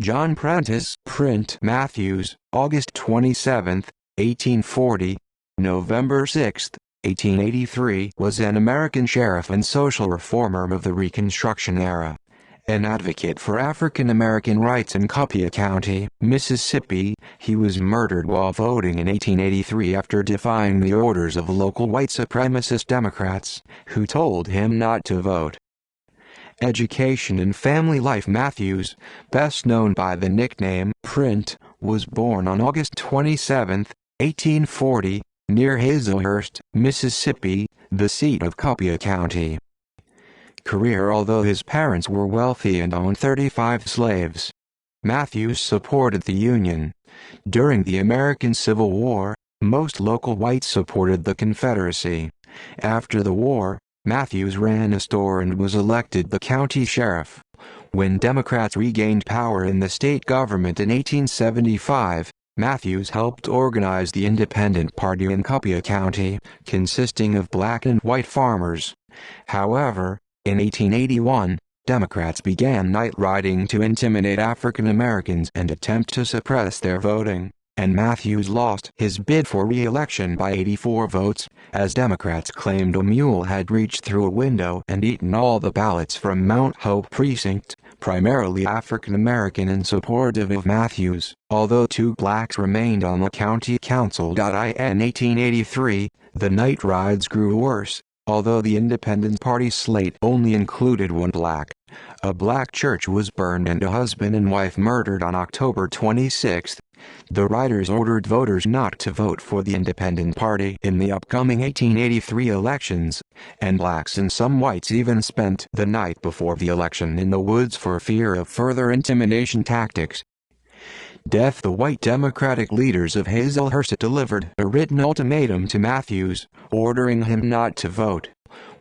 John Prentice Print Matthews, August 27, 1840, November 6, 1883, was an American sheriff and social reformer of the Reconstruction era. An advocate for African American rights in Copiah County, Mississippi, he was murdered while voting in 1883 after defying the orders of local white supremacist Democrats, who told him not to vote. Education and family life. Matthews, best known by the nickname Print, was born on August 27, 1840, near Hazelhurst, Mississippi, the seat of Copiah County. Career. Although his parents were wealthy and owned 35 slaves, Matthews supported the Union. During the American Civil War, most local whites supported the Confederacy. After the war, Matthews ran a store and was elected the county sheriff. When Democrats regained power in the state government in 1875, Matthews helped organize the Independent Party in Copiah County, consisting of black and white farmers. However, in 1881, Democrats began night riding to intimidate African Americans and attempt to suppress their voting, and Matthews lost his bid for re-election by 84 votes, as Democrats claimed a mule had reached through a window and eaten all the ballots from Mount Hope precinct, primarily African American and supportive of Matthews. Although 2 blacks remained on the county council. In 1883, the night rides grew worse, although the Independent Party slate only included 1 black. A black church was burned and a husband and wife murdered on October 26. The riders ordered voters not to vote for the Independent Party in the upcoming 1883 elections, and blacks and some whites even spent the night before the election in the woods for fear of further intimidation tactics. Death. The white Democratic leaders of Hazelhurst delivered a written ultimatum to Matthews, ordering him not to vote.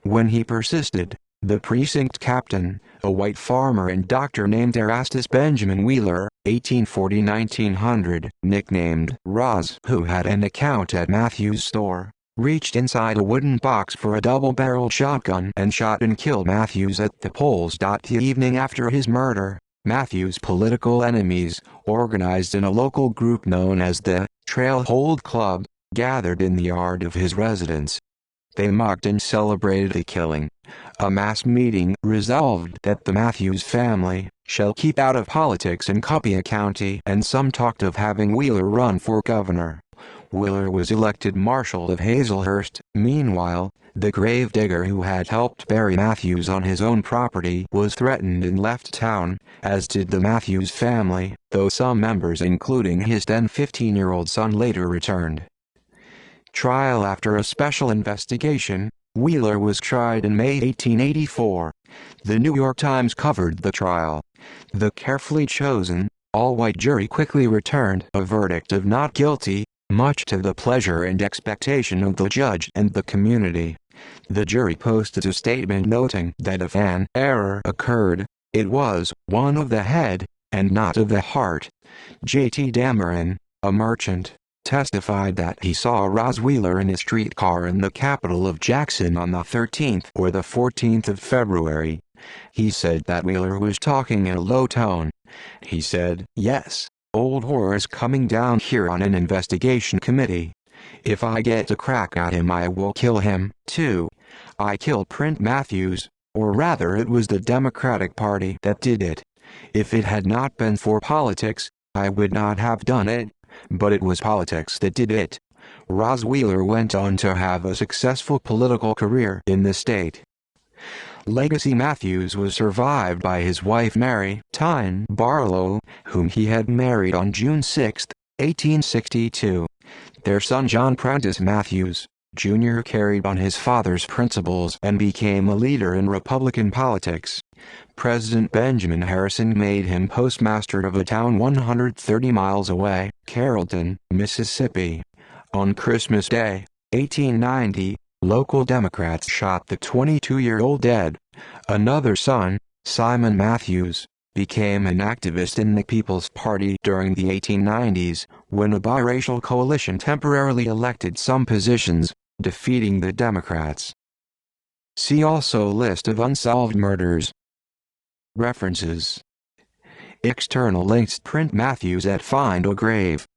When he persisted, the precinct captain, a white farmer and doctor named Erastus Benjamin Wheeler, 1840–1900, nicknamed Roz, who had an account at Matthews' store, reached inside a wooden box for a double-barreled shotgun and shot and killed Matthews at the polls. The evening after his murder, Matthews' political enemies, organized in a local group known as the Trailhold Club, gathered in the yard of his residence. They mocked and celebrated the killing. A mass meeting resolved that the Matthews family shall keep out of politics in Copiah County, and some talked of having Wheeler run for governor. Wheeler was elected marshal of Hazelhurst. Meanwhile, the gravedigger who had helped bury Matthews on his own property was threatened and left town, as did the Matthews family, though some members including his then 15-year-old son later returned. Trial. After a special investigation, Wheeler was tried in May 1884. The New York Times covered the trial. The carefully chosen, all-white jury quickly returned a verdict of not guilty, much to the pleasure and expectation of the judge and the community. The jury posted a statement noting that if an error occurred, it was one of the head, and not of the heart. J.T. Dameron, a merchant, testified that he saw Roz Wheeler in a streetcar in the capital of Jackson on the 13th or the 14th of February. He said that Wheeler was talking in a low tone. He said, "Yes, old whore is coming down here on an investigation committee. If I get a crack at him I will kill him, too. I killed Print Matthews, or rather it was the Democratic Party that did it. If it had not been for politics, I would not have done it. But it was politics that did it." Roz Wheeler went on to have a successful political career in the state. Legacy. Matthews was survived by his wife Mary Tyne Barlow, whom he had married on June 6, 1862. Their son John Prentice Matthews, Jr. carried on his father's principles and became a leader in Republican politics. President Benjamin Harrison made him postmaster of a town 130 miles away, Carrollton, Mississippi. On Christmas Day, 1890, local Democrats shot the 22-year-old dead. Another son, Simon Matthews, became an activist in the People's Party during the 1890s, when a biracial coalition temporarily elected some positions, defeating the Democrats. See also List of unsolved murders. References External links: Print Matthews at Find a Grave.